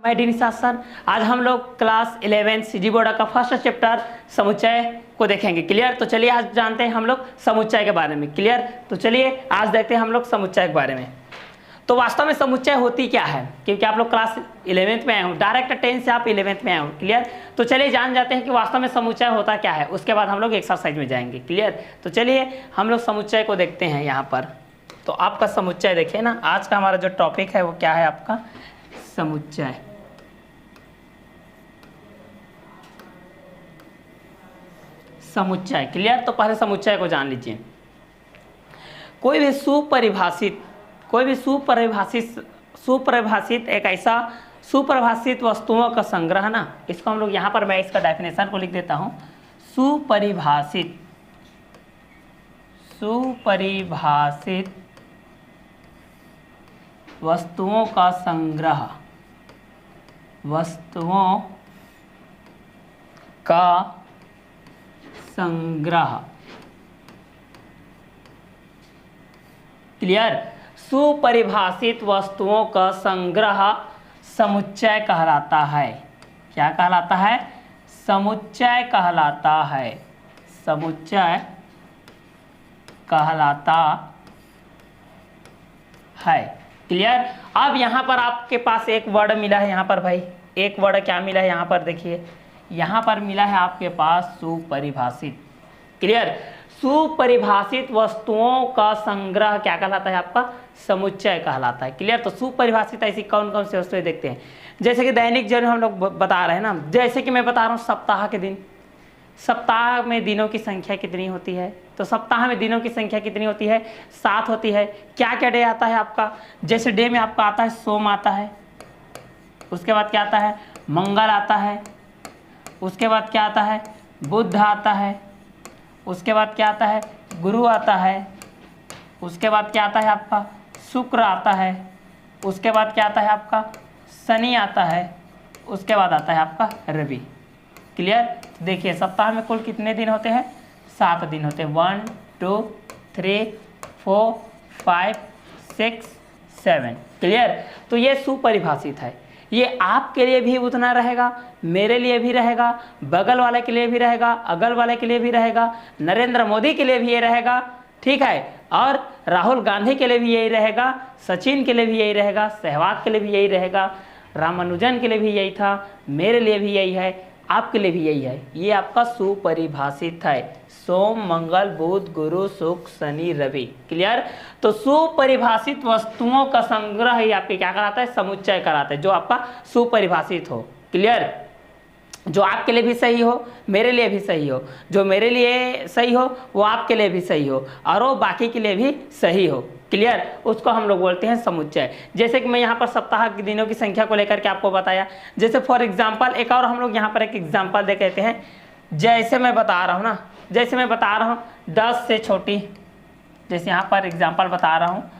मैं D Nishad sir. आज हम लोग क्लास 11 सीजी बोर्ड का फर्स्ट चैप्टर समुच्चय को देखेंगे। क्लियर? तो चलिए आज जानते हैं हम लोग समुच्चय के बारे में। क्लियर? तो चलिए आज देखते हैं हम लोग समुच्चय के बारे में। तो वास्तव में समुच्चय होती क्या है, क्योंकि आप लोग क्लास 11th में आए हो, डायरेक्ट 10 से आप 11th में आए हो। क्लियर? तो चलिए जान जाते हैं कि वास्तव में समुच्चय होता क्या है, उसके बाद हम लोग एक्सरसाइज में जाएंगे। क्लियर? तो चलिए हम लोग समुच्चय को देखते हैं यहाँ पर। तो आपका समुच्चय देखिए ना, आज का हमारा जो टॉपिक है वो क्या है आपका, समुच्चय। समुच्चय। क्लियर? तो पहले समुच्चय को जान लीजिए। कोई भी सुपरिभाषित एक ऐसा सुपरिभाषित वस्तुओं का संग्रह ना, इसको हम लोग यहाँ पर, मैं इसका डेफिनेशन को लिख देता हूँ। सुपरिभाषित वस्तुओं का संग्रह, क्लियर? सुपरिभाषित वस्तुओं का संग्रह समुच्चय कहलाता है। क्या कहलाता है? समुच्चय कहलाता है। समुच्चय कहलाता है। क्लियर? अब यहाँ पर आपके पास एक वर्ड मिला है, यहाँ पर भाई एक वर्ड क्या मिला है, यहाँ पर देखिए, यहाँ पर मिला है आपके पास सुपरिभाषित। क्लियर? सुपरिभाषित वस्तुओं का संग्रह क्या कहलाता है आपका, समुच्चय कहलाता है। क्लियर? तो सुपरिभाषित ऐसी कौन कौन सी वस्तुएं देखते हैं, जैसे कि दैनिक जीवन हम लोग बता रहे हैं ना, जैसे कि मैं बता रहा हूँ सप्ताह के दिन, सप्ताह में दिनों की संख्या कितनी होती है, तो सप्ताह में दिनों की संख्या कितनी होती है, 7 होती है। क्या क्या डे आता है आपका, जैसे डे में आपका आता है सोम आता है, उसके बाद क्या आता है, मंगल आता है, उसके बाद क्या आता है, बुध आता है, उसके बाद क्या आता है, गुरु आता है, उसके बाद क्या आता है आपका, शुक्र आता है, उसके बाद क्या आता है आपका, शनि आता है, उसके बाद आता है आपका रवि। क्लियर? देखिए सप्ताह में कुल कितने दिन होते हैं, 7 दिन होते हैं। 1 2 3 4 5 6 7। क्लियर? तो ये सुपरिभाषित है। ये आपके लिए भी उतना रहेगा, मेरे लिए भी रहेगा, बगल वाले के लिए भी रहेगा, अगल वाले के लिए भी रहेगा, नरेंद्र मोदी के लिए भी ये रहेगा, ठीक है, और राहुल गांधी के लिए भी यही रहेगा, सचिन के लिए भी यही रहेगा, सहवाग के लिए भी यही रहेगा, रामानुजन के लिए भी यही था, मेरे लिए भी यही है, आपके लिए भी यही है। ये आपका सुपरिभाषित है। सोम मंगल बुध गुरु शुक्र शनि रवि। क्लियर? तो सुपरिभाषित वस्तुओं का संग्रह ही आपके क्या कराता है, समुच्चय कराता है, जो आपका सुपरिभाषित हो। क्लियर? जो आपके लिए भी सही हो, मेरे लिए भी सही हो, जो मेरे लिए सही हो वो आपके लिए भी सही हो, और वो बाकी के लिए भी सही हो। क्लियर? उसको हम लोग बोलते हैं समुच्चय। जैसे कि मैं यहाँ पर सप्ताह के दिनों की संख्या को लेकर के आपको बताया, जैसे फॉर एग्जांपल एक और हम लोग यहाँ पर एक एग्जांपल दे कहते हैं, जैसे मैं बता रहा हूँ ना, जैसे मैं बता रहा हूँ 10 से छोटी, जैसे यहाँ पर एग्जांपल बता रहा हूँ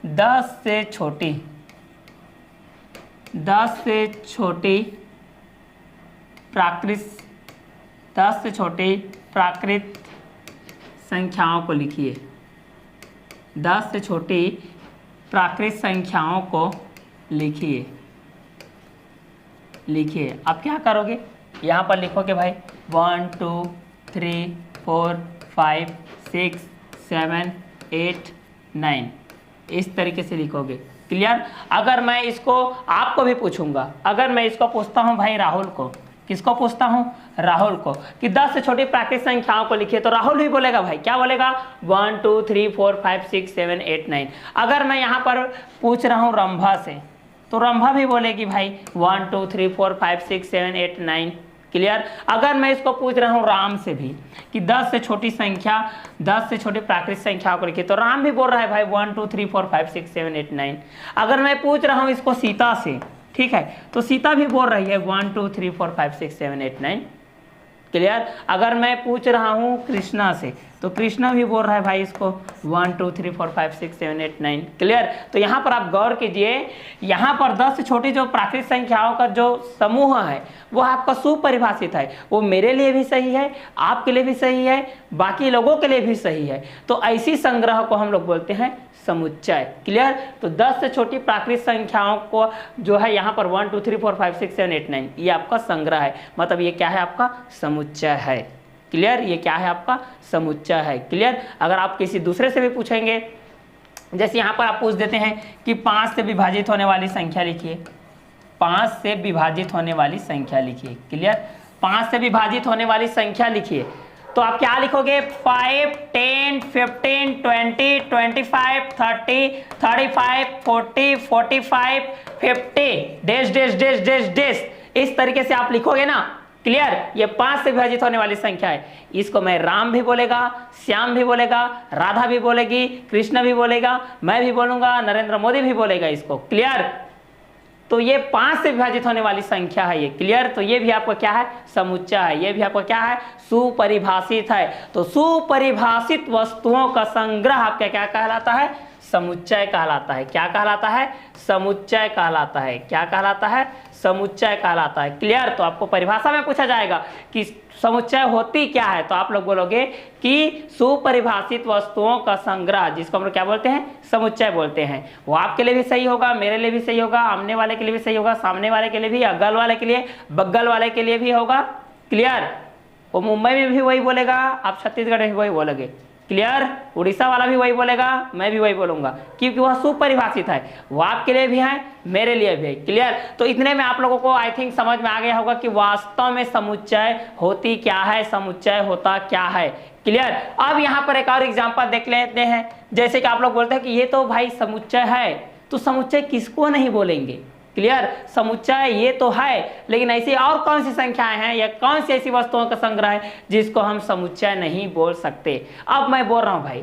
10 से छोटी प्राकृत संख्याओं को लिखिए। 10 से छोटी प्राकृत संख्याओं को लिखिए। अब क्या करोगे, यहाँ पर लिखोगे भाई 1 2 3 4 5 6 7 8 9, इस तरीके से लिखोगे। क्लियर? अगर मैं इसको आपको भी पूछूंगा, अगर मैं इसको पूछता हूँ भाई राहुल को, किसको पूछता हूँ, राहुल को, कि 10 से छोटी प्राकृत संख्याओं को लिखिए, तो राहुल भी बोलेगा भाई, क्या बोलेगा, 1 2 3 4 5 6 7 8 9। अगर मैं यहाँ पर पूछ रहा हूँ रंभा से, तो रंभा भी बोलेगी भाई 1 2 3 4 5 6 7 8 9। क्लियर? अगर मैं इसको पूछ रहा हूँ राम से भी कि 10 से छोटी प्राकृत संख्याओं को लिखिए, तो राम भी बोल रहा है भाई 1 2 3 4 5 6 7 8 9। अगर मैं पूछ रहा हूँ इसको सीता से, ठीक है, तो सीता भी बोल रही है 1 2 3 4 5 6 7 8 9। क्लियर? अगर मैं पूछ रहा हूँ कृष्णा से, तो कृष्णा भी बोल रहा है भाई इसको 1 2 3 4 5 6 7 8 9। क्लियर। तो यहाँ पर आप गौर कीजिए, यहाँ पर 10 से छोटी जो प्राकृतिक संख्याओं का जो समूह है वो आपका सुपरिभाषित है। वो मेरे लिए भी सही है, आपके लिए भी सही है, बाकी लोगों के लिए भी सही है। तो ऐसी संग्रह को हम लोग बोलते हैं समुच्चय। क्लियर। तो 10 से छोटी प्राकृतिक संख्याओं को जो है यहाँ पर 1 2 3 4 5 6 7 8 9 ये आपका संग्रह है, मतलब ये क्या है आपका समुच्चय है। क्लियर। ये क्या है आपका समुच्चय है। क्लियर। अगर आप किसी दूसरे से भी पूछेंगे, जैसे यहाँ पर आप पूछ देते हैं कि 5 से विभाजित होने वाली संख्या लिखिए, 5 से विभाजित होने वाली संख्या लिखिए। क्लियर। 5 से विभाजित होने वाली संख्या लिखिए, तो आप क्या लिखोगे 5 10 15 20 25 30 35 40 45 50 dash dash dash dash dash, इस तरीके से आप लिखोगे ना। क्लियर। ये 5 से विभाजित होने वाली संख्या है। इसको मैं राम भी बोलेगा, श्याम भी बोलेगा, राधा भी बोलेगी, कृष्ण भी बोलेगा, मैं भी बोलूंगा, नरेंद्र मोदी भी बोलेगा इसको। क्लियर। तो ये 5 से विभाजित होने वाली संख्या है ये। क्लियर। तो ये भी आपका क्या है समुच्चय है। ये भी आपका क्या है सुपरिभाषित है। तो सुपरिभाषित वस्तुओं का संग्रह आपका क्या कहलाता है समुच्चय कहलाता है। क्या कहलाता है समुच्चय कहलाता है। क्या कहलाता है समुच्चय कहलाता है। क्लियर। तो आपको परिभाषा में पूछा जाएगा कि समुच्चय होती क्या है, तो आप लोग बोलोगे कि सुपरिभाषित वस्तुओं का संग्रह, जिसको हम लोग क्या बोलते हैं समुच्चय बोलते हैं। वो आपके लिए भी सही होगा, मेरे लिए भी सही होगा, आमने वाले के लिए भी सही होगा, सामने वाले के लिए भी, अगल वाले के लिए, बगल वाले के लिए भी होगा। क्लियर। वो मुंबई में भी वही बोलेगा, आप छत्तीसगढ़ में भी वही बोलोगे। क्लियर। उड़ीसा वाला भी वही बोलेगा, मैं भी वही बोलूंगा, क्योंकि वह सुपरिभाषित है। वो आपके लिए भी है, मेरे लिए भी है। क्लियर। तो इतने में आप लोगों को आई थिंक समझ में आ गया होगा कि वास्तव में समुच्चय होती क्या है, समुच्चय होता क्या है। क्लियर। अब यहाँ पर एक और एग्जांपल देख लेते हैं। जैसे कि आप लोग बोलते हैं कि ये तो भाई समुच्चय है, तो समुच्चय किसको नहीं बोलेंगे। क्लियर। समुच्चय ये तो है, लेकिन ऐसी और कौन सी संख्याएं हैं या कौन सी ऐसी वस्तुओं का संग्रह है जिसको हम समुच्चय नहीं बोल सकते। अब मैं बोल रहा हूं भाई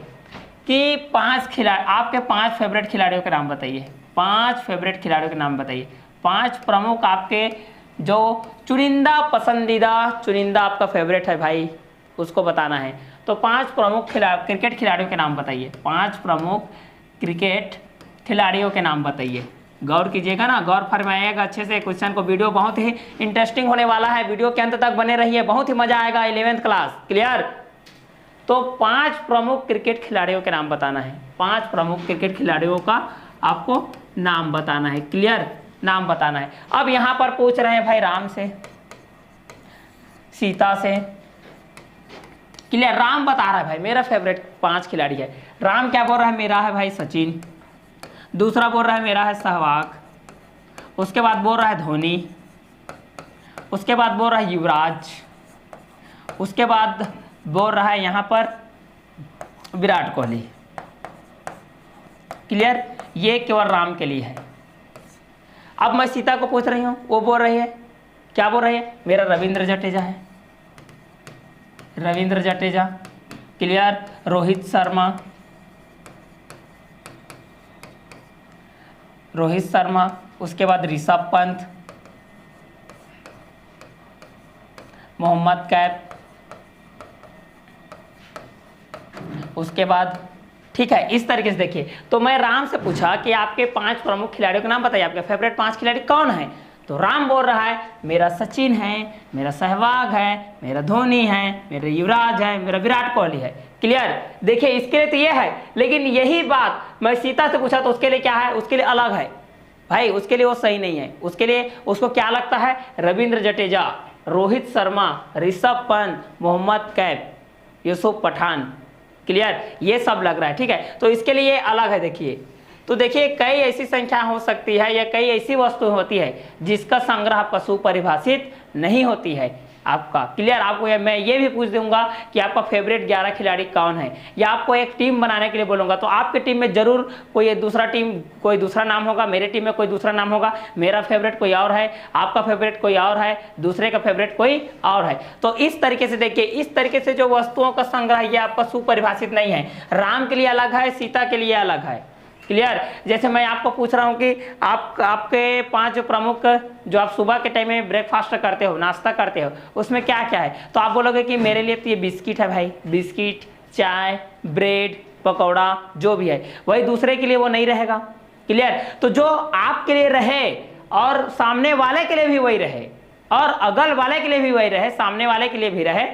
कि 5 खिलाड़ी, आपके 5 फेवरेट खिलाड़ियों के नाम बताइए। 5 फेवरेट खिलाड़ियों के नाम बताइए। 5 प्रमुख आपके जो चुनिंदा पसंदीदा, चुनिंदा आपका फेवरेट है भाई, उसको बताना है। तो 5 प्रमुख क्रिकेट खिलाड़ियों के नाम बताइए। 5 प्रमुख क्रिकेट खिलाड़ियों के नाम बताइए। गौर कीजिएगा ना, गौर फरमाइएगा अच्छे से क्वेश्चन को। वीडियो बहुत ही इंटरेस्टिंग होने वाला है, वीडियो के अंत तक बने रहिए, बहुत ही मजा आएगा 11th क्लास। क्लियर। तो 5 प्रमुख क्रिकेट खिलाड़ियों के नाम बताना है। 5 प्रमुख क्रिकेट खिलाड़ियों का आपको नाम बताना है। क्लियर। नाम बताना है। अब यहां पर पूछ रहे हैं भाई राम से, सीता से। क्लियर। राम बता रहा है भाई मेरा फेवरेट 5 खिलाड़ी है। राम क्या बोल रहा है, मेरा है भाई सचिन। दूसरा बोल रहा है मेरा है सहवाग। उसके बाद बोल रहा है धोनी। उसके बाद बोल रहा है युवराज। उसके बाद बोल रहा है यहां पर विराट कोहली। क्लियर। ये केवल राम के लिए है। अब मैं सीता को पूछ रही हूं, वो बोल रही है, क्या बोल रही है, मेरा रविंद्र जडेजा है, रविंद्र जडेजा। क्लियर। रोहित शर्मा, रोहित शर्मा। उसके बाद ऋषभ पंत, मोहम्मद कैफ। उसके बाद ठीक है, इस तरीके से देखिए। तो मैं राम से पूछा कि आपके 5 प्रमुख खिलाड़ियों के नाम बताइए, आपके फेवरेट 5 खिलाड़ी कौन है। तो राम बोल रहा है मेरा सचिन है, मेरा सहवाग है, मेरा धोनी है, मेरा युवराज है, मेरा विराट कोहली है। क्लियर। देखिए इसके लिए तो ये है, लेकिन यही बात मैं सीता से पूछा तो उसके लिए क्या है, उसके लिए अलग है भाई, उसके लिए वो सही नहीं है। उसके लिए उसको क्या लगता है, रविंद्र जडेजा, रोहित शर्मा, ऋषभ पंत, मोहम्मद कैफ, यूसुफ पठान। क्लियर। ये सब लग रहा है। ठीक है। तो इसके लिए अलग है। देखिए, तो देखिए कई ऐसी संख्या हो सकती है या कई ऐसी वस्तु होती है जिसका संग्रह आपका सुपरिभाषित नहीं होती है आपका। क्लियर। आपको मैं ये भी पूछ दूंगा कि आपका फेवरेट 11 खिलाड़ी कौन है, या आपको एक टीम बनाने के लिए बोलूंगा तो आपके टीम में जरूर कोई दूसरा टीम, कोई दूसरा नाम होगा, मेरे टीम में कोई दूसरा नाम होगा, मेरा फेवरेट कोई और है, आपका फेवरेट कोई और है, दूसरे का फेवरेट कोई और है। तो इस तरीके से देखिए, इस तरीके से जो वस्तुओं का संग्रह ये आपका सुपरिभाषित नहीं है। राम के लिए अलग है, सीता के लिए अलग है। क्लियर। जैसे मैं आपको पूछ रहा हूं कि आपके 5 प्रमुख जो आप सुबह के टाइम में ब्रेकफास्ट करते हो, नाश्ता करते हो, उसमें क्या क्या है, तो आप बोलोगे कि मेरे लिए तो ये बिस्किट है भाई, बिस्किट, चाय, ब्रेड, पकौड़ा जो भी है, वही दूसरे के लिए वो नहीं रहेगा। क्लियर? तो जो आपके लिए रहे और सामने वाले के लिए भी वही रहे और अगल वाले के लिए भी वही रहे, सामने वाले के लिए भी रहे,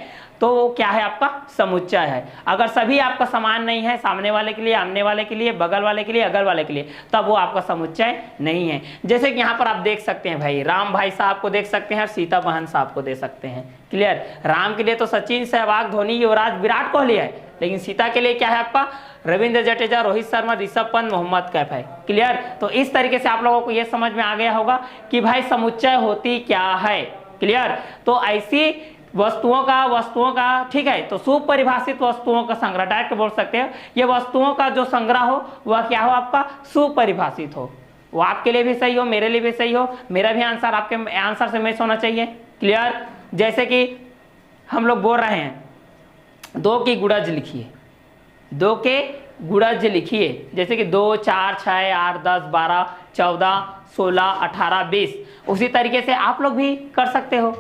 तो वो क्या है? आपका समुच्चय है। अगर सभी आपका समान नहीं है, सामने वाले के लिए, आमने वाले के लिए, बगल वाले के लिए, अगल वाले के लिए, तब वो आपका समुच्चय नहीं है। जैसे कि यहाँ पर आप देख सकते हैं भाई, राम भाई साहब को देख सकते हैं और सीता बहन साहब को देख सकते हैं। क्लियर? राम के लिए तो सचिन, सहवाग, धोनी, युवराज, विराट कोहली है, लेकिन सीता के लिए क्या है? आपका रविंद्र जडेजा, रोहित शर्मा, ऋषभ पंत, मोहम्मद कैफ है। क्लियर? तो इस तरीके से आप लोगों को यह समझ में आ गया होगा कि भाई समुच्चय होती क्या है। क्लियर? तो ऐसी वस्तुओं का ठीक है, तो सुपरिभाषित वस्तुओं का संग्रह, डायरेक्ट बोल सकते हैं, ये वस्तुओं का जो संग्रह हो वह क्या हो? आपका सुपरिभाषित हो। वो आपके लिए भी सही हो, मेरे लिए भी सही हो, मेरा भी आंसर आपके आंसर से मैच होना चाहिए। क्लियर? जैसे कि हम लोग बोल रहे हैं 2 की गुणज लिखिए, 2 के गुणज लिखिए, जैसे कि 2, 4, 6, 8, 10, 12, 14, 16, 18, 20। उसी तरीके से आप लोग भी कर सकते हो।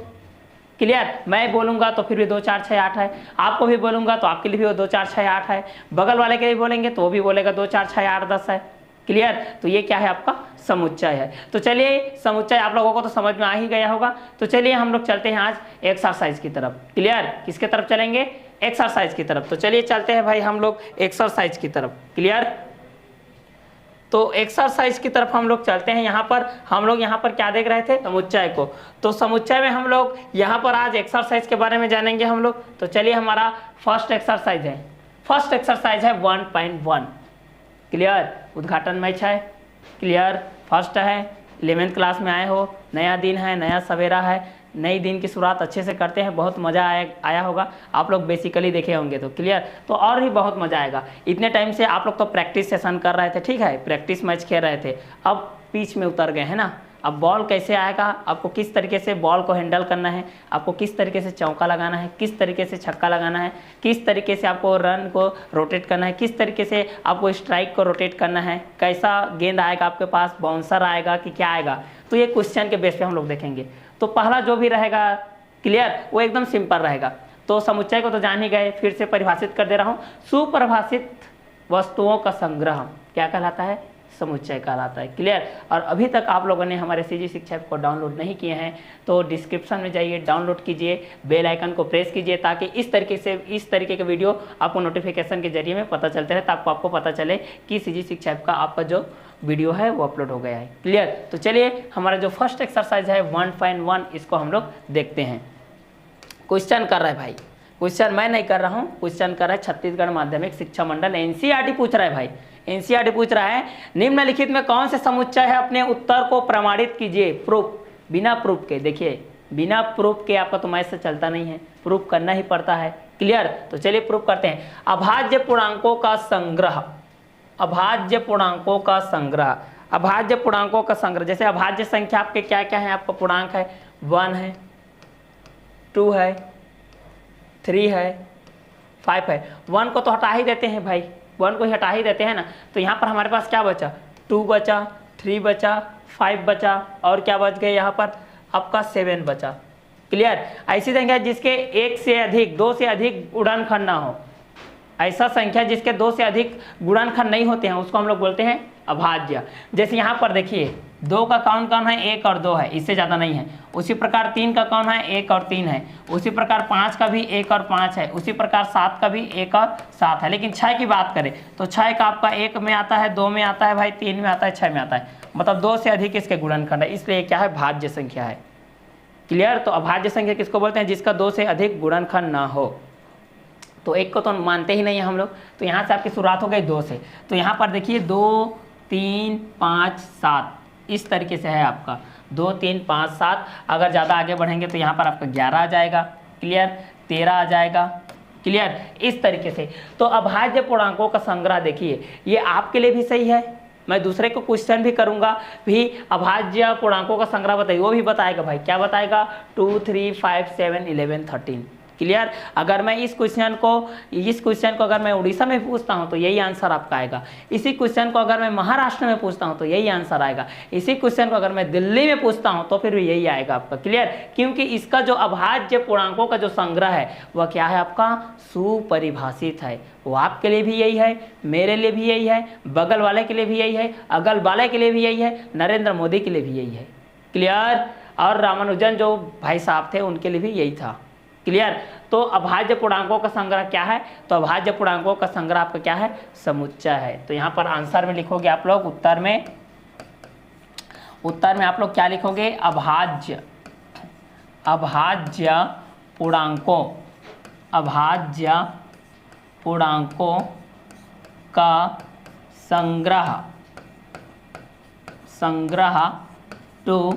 क्लियर? मैं बोलूंगा तो फिर भी 2, 4, 6, 8 है, आपको भी बोलूंगा तो आपके लिए भी वो 2, 4, 6, 8 है, बगल वाले के लिए बोलेंगे तो वो भी बोलेगा 2, 4, 6, 8, 10 है। क्लियर? तो ये क्या है? आपका समुच्चय है। तो चलिए, समुच्चय आप लोगों को तो समझ में आ ही गया होगा। तो चलिए हम लोग चलते हैं आज एक्सरसाइज की तरफ। क्लियर? किसके तरफ चलेंगे? एक्सरसाइज की तरफ। तो चलिए चलते हैं भाई हम लोग एक्सरसाइज की तरफ। क्लियर? तो एक्सरसाइज की तरफ हम लोग चलते हैं। हम लोग यहाँ पर क्या देख रहे थे? समुच्चय को। तो समुच्चय में हम लोग यहाँ पर आज एक्सरसाइज के बारे में जानेंगे हम लोग। तो चलिए, हमारा फर्स्ट एक्सरसाइज है 1.1। क्लियर? उद्घाटन मैच है। क्लियर? फर्स्ट है, 11th क्लास में आए हो, नया दिन है, नया सवेरा है, नई दिन की शुरुआत अच्छे से करते हैं, बहुत मज़ा आया होगा। आप लोग बेसिकली देखे होंगे तो। क्लियर? तो और भी बहुत मज़ा आएगा। इतने टाइम से आप लोग तो प्रैक्टिस सेशन कर रहे थे, ठीक है, प्रैक्टिस मैच खेल रहे थे, अब पिच में उतर गए हैं ना। अब बॉल कैसे आएगा, आपको किस तरीके से बॉल को हैंडल करना है, आपको किस तरीके से चौका लगाना है, किस तरीके से छक्का लगाना है, किस तरीके से आपको रन को रोटेट करना है, किस तरीके से आपको स्ट्राइक को रोटेट करना है, कैसा गेंद आएगा आपके पास, बाउंसर आएगा कि क्या आएगा, तो ये क्वेश्चन के बेस पे हम लोग देखेंगे। तो पहला जो भी रहेगा, क्लियर, वो एकदम सिंपल रहेगा। तो समुच्चय को तो जान ही गए, फिर से परिभाषित कर दे रहा हूँ। सुपरिभाषित वस्तुओं का संग्रह क्या कहलाता है? समुच्चय कहलाता है। क्लियर? और अभी तक आप लोगों ने हमारे सीजी शिक्षा ऐप को डाउनलोड नहीं किए हैं तो डिस्क्रिप्शन में जाइए, डाउनलोड कीजिए, बेल आइकन को प्रेस कीजिए, ताकि इस तरीके के वीडियो आपको नोटिफिकेशन के जरिए में पता चलते रहे, ताकि आपको पता चले कि सीजी शिक्षा ऐप का आपका जो वीडियो है वो अपलोड हो गया है। क्लियर? तो चलिए, हमारा जो फर्स्ट एक्सरसाइज है 1.1, इसको हम लोग देखते हैं। क्वेश्चन कर रहा है भाई, क्वेश्चन मैं नहीं कर रहा हूँ, क्वेश्चन कर रहा है छत्तीसगढ़ माध्यमिक शिक्षा मंडल, एनसीईआरटी पूछ रहा है भाई, एनसीईआरटी पूछ रहा है, निम्नलिखित में कौन से समुच्चय है, अपने उत्तर को प्रमाणित कीजिए। प्रूफ, बिना प्रूफ के, देखिए बिना प्रूफ के आपका तो मैथ से चलता नहीं है, प्रूफ करना ही पड़ता है। क्लियर? तो चलिए प्रूफ करते हैं। अभाज्य पूर्णांकों का संग्रह, अभाज्य पूर्णांकों का संग्रह, अभाज्य पूर्णांकों का संग्रह, जैसे अभाज्य संख्या आपके क्या क्या है, आपका पूर्णांक है 1 है, 2 है, 3 है, 5 है। 1 को तो हटा ही देते हैं भाई, 1 को हटा ही देते हैं ना, तो यहाँ पर हमारे पास क्या बचा? 2 बचा, 3 बचा, 5 बचा, और क्या बच गए यहाँ पर? आपका 7 बचा। क्लियर? ऐसी संख्या जिसके 1 से अधिक, 2 से अधिक गुणनखंड ना हो, ऐसा संख्या जिसके 2 से अधिक गुणनखंड नहीं होते हैं, उसको हम लोग बोलते हैं अभाज्य। जैसे यहाँ पर देखिए 2 का कौन है? 1 और 2 है, इससे ज़्यादा नहीं है। उसी प्रकार 3 का कौन है? 1 और 3 है। उसी प्रकार 5 का भी 1 और 5 है। उसी प्रकार 7 का भी 1 और 7 है। लेकिन 6 की बात करें तो 6 का आपका 1 में आता है, 2 में आता है भाई, 3 में आता है, 6 में आता है, मतलब 2 से अधिक इसके गुणनखंड है, इसलिए क्या है? भाज्य संख्या है। क्लियर? तो अभाज्य संख्या किसको बोलते हैं? जिसका 2 से अधिक गुणनखंड ना हो। तो 1 को तो मानते ही नहीं है हम लोग, तो यहाँ से आपकी शुरुआत हो गई 2 से। तो यहाँ पर देखिए 2, 3, 5, 7 इस तरीके से है आपका 2, 3, 5, 7। अगर ज़्यादा आगे बढ़ेंगे तो यहाँ पर आपका 11 आ जाएगा। क्लियर? 13 आ जाएगा। क्लियर? इस तरीके से। तो अभाज्य पूर्णांकों का संग्रह देखिए, ये आपके लिए भी सही है, मैं दूसरे को क्वेश्चन भी करूंगा भी अभाज्य पूर्णांकों का संग्रह बताइए, वो भी बताएगा भाई। क्या बताएगा? 2, 3, 5, 7, 11, 13। क्लियर। अगर मैं इस क्वेश्चन को अगर मैं उड़ीसा में पूछता हूं तो यही आंसर आपका आएगा। इसी क्वेश्चन को अगर मैं महाराष्ट्र में पूछता हूं तो यही आंसर आएगा। इसी क्वेश्चन को अगर मैं दिल्ली में पूछता हूं तो फिर भी यही आएगा आपका। क्लियर, क्योंकि इसका जो अभाज्य पूर्णांकों का जो संग्रह है वह क्या है आपका, सुपरिभाषित है। वो आपके लिए भी यही है, मेरे लिए भी यही है, बगल वाले के लिए भी यही है, अगल वाले के लिए भी यही है, नरेंद्र मोदी के लिए भी यही है। क्लियर, और रामानुजन जो भाई साहब थे उनके लिए भी यही था। क्लियर। तो अभाज्य पूर्णांकों का संग्रह क्या है, तो अभाज्य पूर्णांकों का संग्रह आपका क्या है, समुच्चय है। तो यहाँ पर आंसर में लिखोगे आप लोग, उत्तर में आप लोग क्या लिखोगे, अभाज्य पूर्णांकों का संग्रह 2,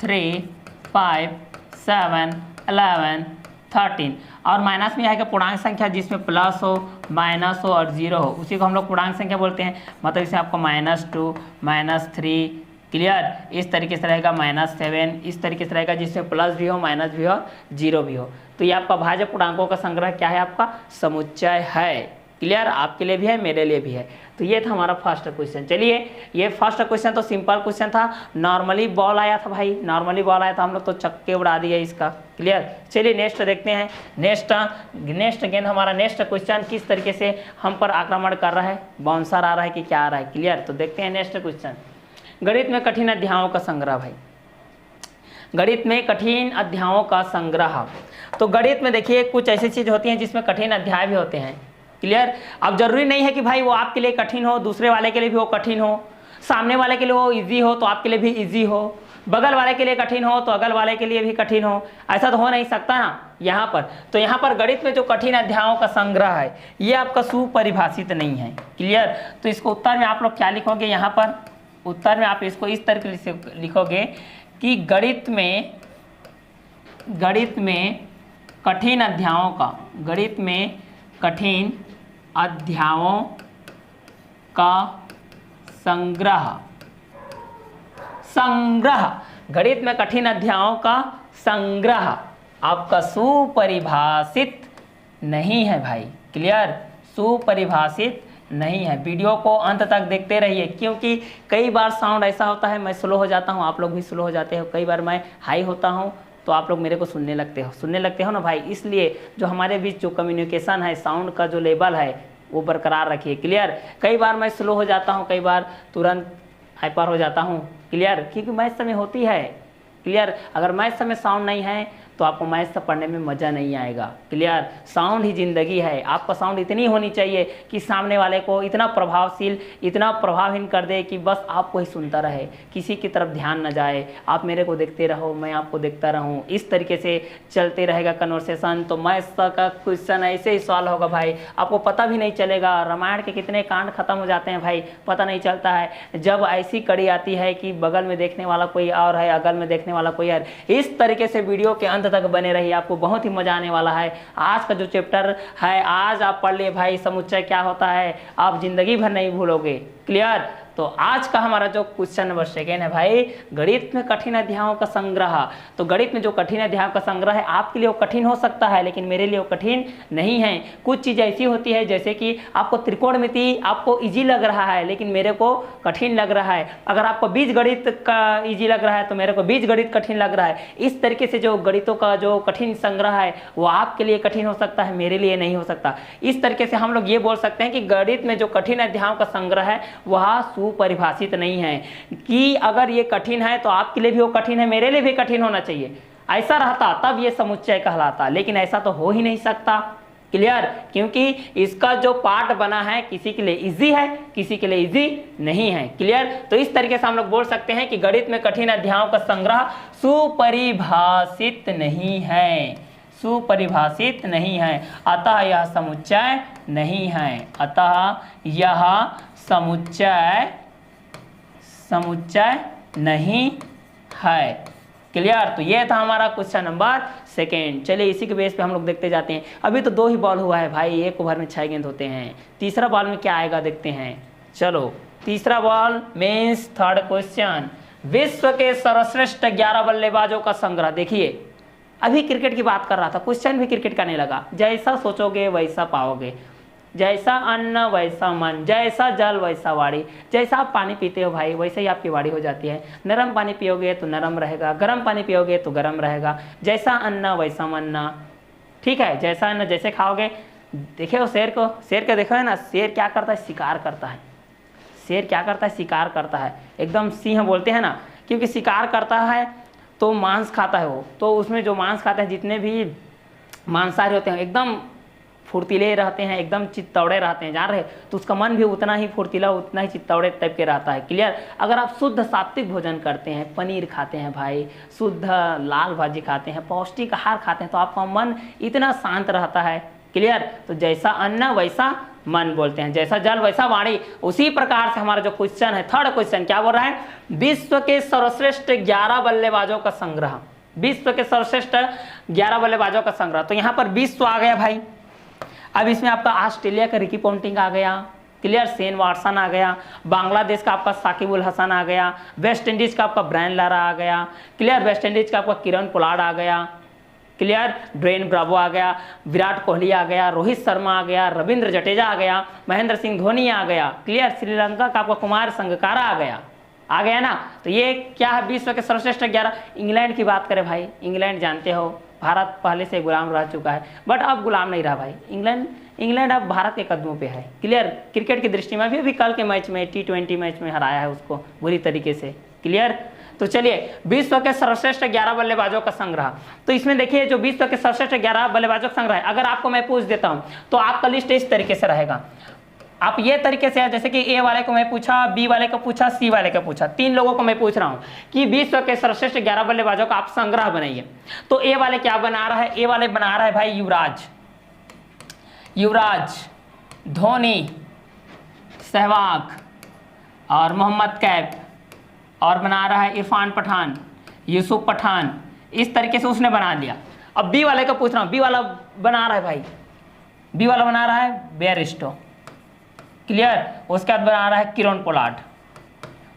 3, 5, 7, 11, 13 और माइनस में आएगा पूर्णांक संख्या जिसमें प्लस हो, माइनस हो और जीरो हो, उसी को हम लोग पूर्णांक संख्या बोलते हैं। मतलब इसे आपको -2, -3, क्लियर, इस तरीके से रहेगा -7, इस तरीके से रहेगा जिसमें प्लस भी हो, माइनस भी हो, जीरो भी हो। तो ये आपका भाज्य पूर्णांकों का संग्रह क्या है, आपका समुच्चय है। क्लियर, आपके लिए भी है, मेरे लिए भी है। तो ये था हमारा फर्स्ट क्वेश्चन। चलिए, ये फर्स्ट क्वेश्चन तो सिंपल क्वेश्चन था, नॉर्मली बॉल आया था भाई, नॉर्मली बॉल आया था, हम लोग तो चक्के उड़ा दिए इसका। क्लियर, चलिए नेक्स्ट देखते हैं। नेक्स्ट अगेन हमारा नेक्स्ट क्वेश्चन किस तरीके से हम पर आक्रमण कर रहा है, बाउंसर आ रहा है कि क्या आ रहा है। क्लियर, तो देखते हैं नेक्स्ट क्वेश्चन। गणित में कठिन अध्यायों का संग्रह भाई, गणित में कठिन अध्यायों का संग्रह। तो गणित में देखिए कुछ ऐसी चीज होती हैं जिसमें कठिन अध्याय भी होते हैं। क्लियर, अब जरूरी नहीं है कि भाई वो आपके लिए कठिन हो, दूसरे वाले के लिए भी वो कठिन हो, सामने वाले के लिए वो इजी हो तो आपके लिए भी इजी हो, बगल वाले के लिए कठिन हो तो अगल वाले के लिए भी कठिन हो, ऐसा तो हो नहीं सकता ना यहाँ पर। तो यहाँ पर गणित में जो कठिन अध्यायों का संग्रह है ये आपका सुपरिभाषित नहीं है। क्लियर, तो इसको उत्तर में आप लोग क्या लिखोगे, यहाँ पर उत्तर में आप इसको इस तरीके से लिखोगे कि गणित में कठिन अध्यायों का संग्रह गणित में कठिन अध्यायों का संग्रह आपका सुपरिभाषित नहीं है भाई। क्लियर, सुपरिभाषित नहीं है। वीडियो को अंत तक देखते रहिए, क्योंकि कई बार साउंड ऐसा होता है मैं स्लो हो जाता हूँ, आप लोग भी स्लो हो जाते हो, कई बार मैं हाई होता हूँ तो आप लोग मेरे को सुनने लगते हो ना भाई। इसलिए जो हमारे बीच जो कम्युनिकेशन है, साउंड का जो लेवल है वो बरकरार रखिए। क्लियर, कई बार मैं स्लो हो जाता हूँ, कई बार तुरंत हाइपर हो जाता हूँ। क्लियर, क्योंकि मैथ समय होती है। क्लियर, अगर मैथ समय साउंड नहीं है तो आपको मैथ से पढ़ने में मज़ा नहीं आएगा। क्लियर, साउंड ही ज़िंदगी है। आपका साउंड इतनी होनी चाहिए कि सामने वाले को इतना प्रभावशील, इतना प्रभावहीन कर दे कि बस आपको ही सुनता रहे, किसी की तरफ ध्यान न जाए, आप मेरे को देखते रहो, मैं आपको देखता रहूं। इस तरीके से चलते रहेगा कन्वर्सेशन। तो मैथ का क्वेश्चन ऐसे ही सॉल्व होगा भाई, आपको पता भी नहीं चलेगा। रामायण के कितने कांड खत्म हो जाते हैं भाई, पता नहीं चलता है। जब ऐसी कड़ी आती है कि बगल में देखने वाला कोई और है, अगल में देखने वाला कोई और। इस तरीके से वीडियो के अंत तक बने रहिए, आपको बहुत ही मजा आने वाला है। आज का जो चैप्टर है आज आप पढ़ लिए भाई, समुच्चय क्या होता है आप जिंदगी भर नहीं भूलोगे। क्लियर, तो आज का हमारा जो क्वेश्चन नंबर 2 है भाई, गणित में कठिन अध्यायों का संग्रह। तो गणित में जो कठिन अध्यायों का संग्रह है आपके लिए वो कठिन हो सकता है, लेकिन मेरे लिए वो कठिन नहीं है। कुछ चीज़ ऐसी होती है जैसे कि आपको त्रिकोणमिति आपको इजी लग रहा है लेकिन मेरे को कठिन लग रहा है। अगर आपको बीजगणित का इजी लग रहा है तो मेरे को बीजगणित कठिन लग रहा है। इस तरीके से जो गणितों का जो कठिन संग्रह है वो आपके लिए कठिन हो सकता है, मेरे लिए नहीं हो सकता। इस तरीके से हम लोग ये बोल सकते हैं कि गणित में जो कठिन अध्यायों का संग्रह है वह परिभाषित नहीं है कि अगर ये कठिन है तो आपके लिए भी वो कठिन है, मेरे लिए भी कठिन होना चाहिए। ऐसा रहता तब ये समुच्चय कहलाता, लेकिन ऐसा तो हो ही नहीं सकता। क्लियर, क्योंकि इसका जो पार्ट बना है किसी के लिए इजी है, किसी के लिए इजी नहीं है। क्लियर, तो इस तरीके से हम लोग बोल सकते हैं कि गणित में कठिन अध्यायों का संग्रह सुपरिभाषित नहीं है, सुपरिभाषित नहीं है, अतः यह समुच्चय नहीं है, अतः यह समुच्चय नहीं है। क्लियर, तो ये था हमारा क्वेश्चन नंबर 2। चलिए इसी के बेस पे हम लोग देखते जाते हैं। अभी तो 2 ही बॉल हुआ है भाई, एक ओवर में 6 गेंद होते हैं। तीसरा बॉल में क्या आएगा देखते हैं। चलो तीसरा बॉल मीन्स थर्ड क्वेश्चन, विश्व के सर्वश्रेष्ठ 11 बल्लेबाजों का संग्रह। देखिए अभी क्रिकेट की बात कर रहा था, क्वेश्चन भी क्रिकेट का नहीं लगा। जैसा सोचोगे वैसा पाओगे, जैसा अन्न वैसा मन, जैसा जल वैसा वाणी। जैसा आप पानी पीते हो भाई वैसे ही आपकी वाणी हो जाती है। नरम पानी पियोगे तो नरम रहेगा, गर्म पानी पियोगे तो गर्म रहेगा। जैसा अन्न वैसा मन, ठीक है, जैसा अन्न जैसे खाओगे। देखिए वो शेर को देखो है ना, शेर क्या करता है, शिकार करता है। शेर क्या करता है, शिकार करता है। एकदम सिंह बोलते हैं ना, क्योंकि शिकार करता है तो मांस खाता है वो, तो उसमें जो मांस खाते हैं, जितने भी मांसाहारी होते हैं एकदम फुर्तीले रहते हैं, एकदम चित्तौड़े रहते हैं, जान रहे, तो उसका मन भी उतना ही फुर्तीला, उतना ही चित्तौड़े टाइप के रहता है। क्लियर। अगर आप शुद्ध सात्विक भोजन करते हैं, पनीर खाते हैं भाई, शुद्ध लाल भाजी खाते हैं, पौष्टिक आहार खाते हैं, तो आपका मन इतना शांत रहता है। क्लियर। तो जैसा अन्न वैसा मन बोलते हैं, जैसा जल वैसा वाणी। उसी प्रकार से हमारा जो क्वेश्चन है, थर्ड क्वेश्चन क्या बोल रहा है, विश्व के सर्वश्रेष्ठ 11 बल्लेबाजों का संग्रह। विश्व के सर्वश्रेष्ठ 11 बल्लेबाजों का संग्रह। तो यहाँ पर विश्व आ गया भाई। अब इसमें आपका ऑस्ट्रेलिया का रिकी पॉन्टिंग आ गया। क्लियर। शेन वाटसन आ गया। बांग्लादेश का आपका साकिब उल हसन आ गया। वेस्ट इंडीज का आपका ब्रायन लारा आ गया। क्लियर। वेस्ट इंडीज का आपका किरण पोलार्ड आ गया। क्लियर। ड्वेन ब्रावो आ गया। विराट कोहली आ गया। रोहित शर्मा आ गया। रविंद्र जडेजा आ गया। महेंद्र सिंह धोनी आ गया। क्लियर। श्रीलंका का आपका कुमार संगकारा आ गया ना। तो ये क्या है, विश्व के सर्वश्रेष्ठ 11। इंग्लैंड की बात करें भाई, इंग्लैंड जानते हो भारत पहले से गुलाम रह चुका है, बट अब गुलाम नहीं रहा भाई। इंग्लैंड अब भारत के कदमों पे है। क्लियर। क्रिकेट की दृष्टि में भी कल के मैच में T20 मैच में हराया है उसको बुरी तरीके से। क्लियर। तो चलिए, विश्व के सर्वश्रेष्ठ 11 बल्लेबाजों का संग्रह। तो इसमें देखिए जो विश्व के सर्वश्रेष्ठ 11 बल्लेबाजों का संग्रह है, अगर आपको मैं पूछ देता हूं तो आपका लिस्ट इस तरीके से रहेगा। आप ये तरीके से है, जैसे कि ए वाले को मैं पूछा, बी वाले को पूछा, सी वाले को पूछा, 3 लोगों को मैं पूछ रहा हूं कि विश्व के सर्वश्रेष्ठ 11 बल्लेबाजों का आप संग्रह बनाइए। तो ए वाले क्या बना रहा है, ए वाले बना रहा है भाई युवराज, धोनी, सहवाग और मोहम्मद कैफ, और बना रहा है इरफान पठान, यूसुफ पठान। इस तरीके से उसने बना लिया। अब बी वाले को पूछ रहा हूं, बी वाला बना रहा है भाई, बी वाला बना रहा है बेयरस्टो। क्लियर। उसके बाद बना रहा है किरण पोलार्ड,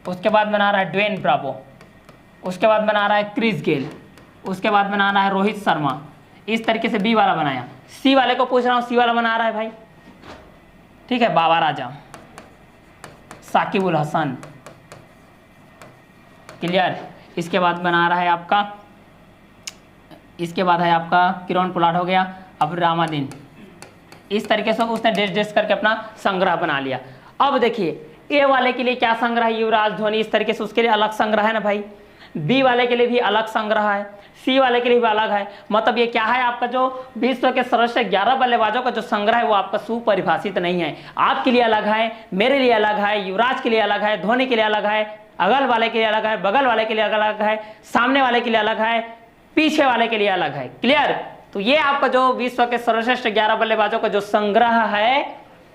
उसके बाद बना रहा है ड्वेन ब्रावो, उसके बाद बना रहा है क्रिस गेल, उसके बाद बना रहा है रोहित शर्मा। इस तरीके से बी वाला बनाया। सी वाले को पूछ रहा हूं, सी वाला बना रहा है भाई, ठीक है, बाबर आजम, साकिब उल हसन। क्लियर। इसके बाद बना रहा है आपका, इसके बाद है आपका किरण पोलार्ड हो गया, अब रामादीन। इस तरीके से उसने डेस करके अपना संग्रह बना लिया। अब देखिए ए वाले के लिए क्या संग्रह है, युवराज, धोनी, इस तरीके से उसके लिए अलग संग्रह है ना भाई। बी वाले के लिए भी अलग संग्रह है, सी वाले के लिए भी अलग है। मतलब ये क्या है, आपका जो विश्व के सर्वश्रेष्ठ 11 बल्लेबाजों का जो संग्रह है वो आपका सुपरिभाषित नहीं है। आपके लिए अलग है, मेरे लिए अलग है, युवराज के लिए अलग है, धोनी के लिए अलग है, अगल वाले के लिए अलग है, बगल वाले के लिए अलग है, सामने वाले के लिए अलग है, पीछे वाले के लिए अलग है। क्लियर। तो ये आपका जो विश्व के सर्वश्रेष्ठ 11 बल्लेबाजों का जो संग्रह है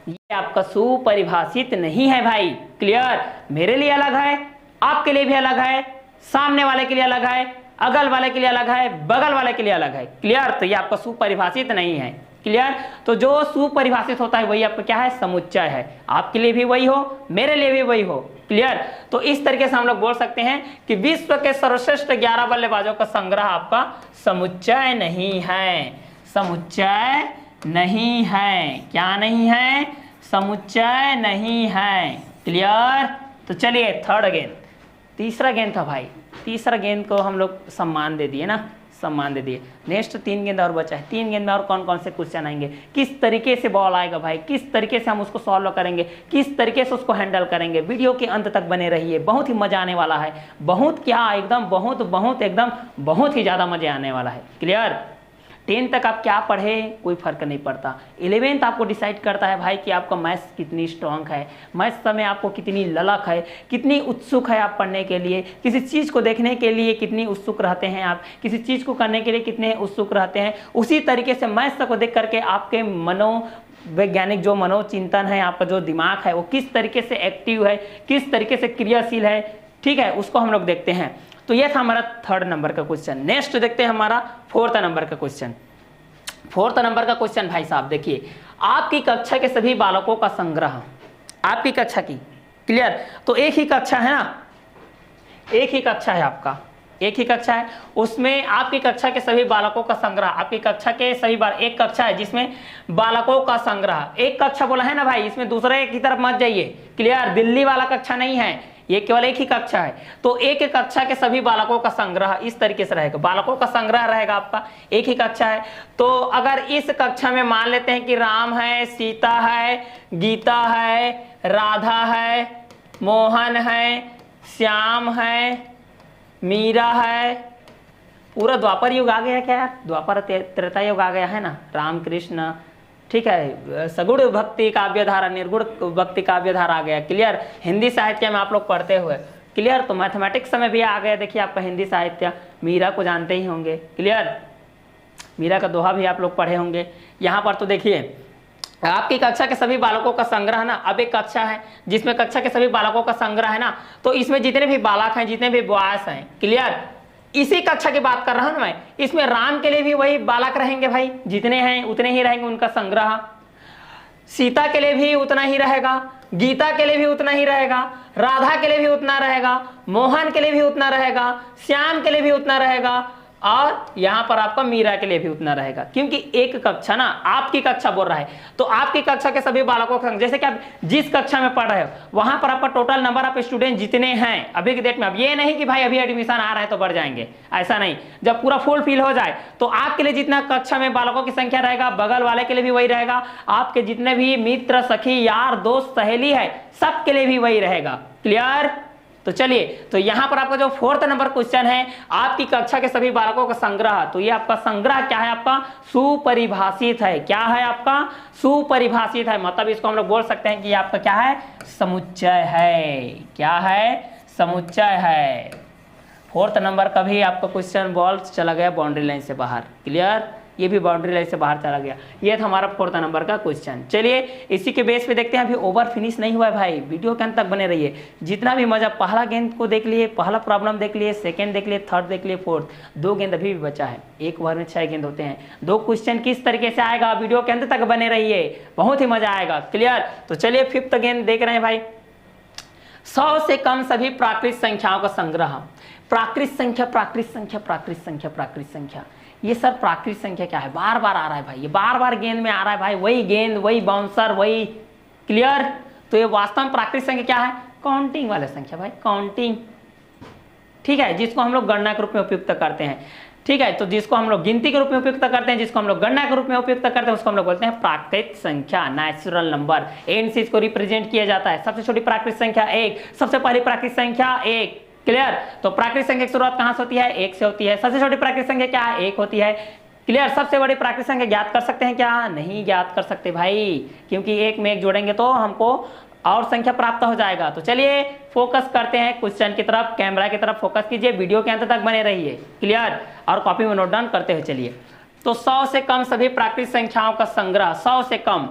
ये आपका सुपरिभाषित नहीं है भाई। क्लियर। मेरे लिए अलग है, आपके लिए भी अलग है, सामने वाले के लिए अलग है, अगल वाले के लिए अलग है, बगल वाले के लिए अलग है। क्लियर। तो ये आपका सुपरिभाषित नहीं है। क्लियर। तो जो सुपरिभाषित होता है वही आपका क्या है, समुच्चय है। आपके लिए भी वही हो, मेरे लिए भी वही हो। क्लियर। तो इस तरीके से हम लोग बोल सकते हैं कि विश्व के सर्वश्रेष्ठ 11 बल्लेबाजों का संग्रह आपका समुच्चय नहीं है। समुच्चय नहीं है। क्या नहीं है, समुच्चय नहीं है। क्लियर। तो चलिए थर्ड गेंद, तीसरा गेंद था भाई, तीसरा गेंद को हम लोग सम्मान दे दिए ना, सम्मान दे दिए। नेक्स्ट 3 गेंद और बचा है। 3 गेंद में और कौन कौन से क्वेश्चन आएंगे, किस तरीके से बॉल आएगा भाई, किस तरीके से हम उसको सॉल्व करेंगे, किस तरीके से उसको हैंडल करेंगे। वीडियो के अंत तक बने रहिए, बहुत ही मजा आने वाला है। बहुत क्या, एकदम बहुत ही ज़्यादा मजे आने वाला है। क्लियर। 10 तक आप क्या पढ़े कोई फर्क नहीं पड़ता, 11th आपको डिसाइड करता है भाई कि आपका मैथ्स कितनी स्ट्रांग है, मैथ्स में आपको कितनी ललक है, कितनी उत्सुक है आप पढ़ने के लिए, किसी चीज़ को देखने के लिए कितनी उत्सुक रहते हैं आप, किसी चीज़ को करने के लिए कितने उत्सुक रहते हैं। उसी तरीके से मैथ्स को देख करके आपके मनोवैज्ञानिक जो मनोचिंतन है, आपका जो दिमाग है वो किस तरीके से एक्टिव है, किस तरीके से क्रियाशील है, ठीक है, उसको हम लोग देखते हैं। तो ये था हमारा 3rd नंबर का क्वेश्चन। नेक्स्ट देखते हैं हमारा 4th नंबर का क्वेश्चन। 4th नंबर का क्वेश्चन भाई साहब देखिए, आपकी कक्षा के सभी बालकों का संग्रह, आपकी कक्षा की। क्लियर। तो एक ही कक्षा है ना, एक ही कक्षा है आपका, एक ही कक्षा है, उसमें आपकी कक्षा के सभी बालकों का संग्रह, आपकी कक्षा के सभी एक कक्षा है जिसमें बालकों का संग्रह, एक कक्षा बोला है ना भाई, इसमें दूसरे की तरफ मत जाइए, क्लियर, दिल्ली वाला कक्षा नहीं है, ये केवल एक ही कक्षा है। तो एक कक्षा के सभी बालकों का संग्रह इस तरीके से रहेगा, बालकों का संग्रह रहेगा आपका, एक ही कक्षा है। तो अगर इस कक्षा में मान लेते हैं कि राम है, सीता है, गीता है, राधा है, मोहन है, श्याम है, मीरा है, पूरा द्वापर युग आ गया क्या यार, द्वापर त्रेता युग आ गया है ना, राम कृष्ण, ठीक है, सगुण भक्ति काव्यधारा, निर्गुण भक्ति काव्यधारा आ गया, क्लियर, हिंदी साहित्य में आप लोग पढ़ते हुए, क्लियर। तो मैथमेटिक्स में भी आ गया, देखिए आपका हिंदी साहित्य, मीरा को जानते ही होंगे, क्लियर, मीरा का दोहा भी आप लोग पढ़े होंगे। यहाँ पर तो देखिए आपकी कक्षा के सभी बालकों का संग्रह ना, अब एक कक्षा है जिसमें कक्षा के सभी बालकों का संग्रह है ना, तो इसमें जितने भी बालक हैं, जितने भी बॉयज हैं, क्लियर, इसी कक्षा की बात कर रहा हूं मैं, इसमें राम के लिए भी वही बालक रहेंगे भाई, जितने हैं उतने ही रहेंगे उनका संग्रह, सीता के लिए भी उतना ही रहेगा, गीता के लिए भी उतना ही रहेगा, राधा के लिए भी उतना रहेगा, मोहन के लिए भी उतना रहेगा, श्याम के लिए भी उतना रहेगा, और यहां पर आपका मीरा के लिए भी उतना रहेगा, क्योंकि एक कक्षा ना, आपकी कक्षा बोल रहा है, तो आपकी कक्षा के सभी बालकों का, जैसे कि आप जिस कक्षा में पढ़ रहे हो वहां पर आपका टोटल नंबर ऑफ स्टूडेंट जितने हैं अभी की डेट में, अब ये नहीं कि भाई अभी एडमिशन आ रहा है तो बढ़ जाएंगे, ऐसा नहीं, जब पूरा फुल फिल हो जाए तो आपके लिए जितना कक्षा में बालकों की संख्या रहेगा, बगल वाले के लिए भी वही रहेगा, आपके जितने भी मित्र, सखी, यार, दोस्त, सहेली है, सबके लिए भी वही रहेगा, क्लियर। तो चलिए, तो यहां पर आपका जो 4th नंबर क्वेश्चन है, आपकी कक्षा के सभी बालकों का संग्रह, तो ये आपका संग्रह क्या है, आपका सुपरिभाषित है, क्या है आपका, सुपरिभाषित है, मतलब इसको हम लोग बोल सकते हैं कि आपका क्या है, समुच्चय है, क्या है, समुच्चय है। 4th नंबर का भी आपका क्वेश्चन बॉल चला गया बाउंड्री लाइन से बाहर, क्लियर, ये भी बाउंड्री लाइन से बाहर चला गया, ये था हमारा 4th नंबर का क्वेश्चन। चलिए इसी के बेस पे देखते हैं, अभी ओवर फिनिश नहीं हुआ है भाई, वीडियो के अंत तक बने रहिए, जितना भी मजा, पहला गेंद को देख लिए, पहला प्रॉब्लम देख लिए, सेकंड देख लिए, थर्ड देख लिए, फोर्थ, 2 गेंद अभी भी बचा है, एक ओवर में 6 गेंद होते हैं, 2 क्वेश्चन किस तरीके से आएगा, वीडियो के अंत तक बने रहिए, बहुत ही मजा आएगा, क्लियर। तो चलिए 5th गेंद देख रहे हैं भाई, 100 से कम सभी प्राकृत संख्याओं का संग्रह, प्राकृत संख्या, प्राकृत संख्या, प्राकृत संख्या, प्राकृत संख्या, ये सर प्राकृत संख्या क्या है, बार बार आ रहा है भाई, ये बार बार गेंद में आ रहा है भाई, वही गेंद, वही बाउंसर, वही, क्लियर। तो ये वास्तव में प्राकृत संख्या क्या है, काउंटिंग वाले संख्या भाई, काउंटिंग, ठीक है, जिसको हम लोग गणना के रूप में उपयुक्त करते हैं, ठीक है, तो जिसको हम लोग गिनती के रूप में उपयुक्त करते हैं, जिसको हम लोग गणना के रूप में उपयुक्त करते हैं, उसको हम लोग बोलते हैं प्राकृत संख्या, नेचुरल नंबर, एन से इसको रिप्रेजेंट किया जाता है, सबसे छोटी प्राकृत संख्या 1, सबसे पहली प्राकृत संख्या 1, क्लियर। तो प्राकृत संख्या की शुरुआत कहां से होती है, 1 से होती है, सबसे छोटी प्राकृत संख्या क्या है, 1 होती है, क्लियर। सबसे बड़ी प्राकृत संख्या ज्ञात कर सकते हैं क्या, नहीं ज्ञात कर सकते भाई, क्योंकि 1 में 1 जोड़ेंगे तो हमको और संख्या प्राप्त हो जाएगा। तो चलिए फोकस करते हैं क्वेश्चन की तरफ, कैमरा की तरफ फोकस कीजिए, वीडियो के अंत तक बने रहिए, क्लियर, और कॉपी में नोट डाउन करते हुए चलिए। तो 100 से कम सभी प्राकृत संख्याओं का संग्रह, 100 से कम,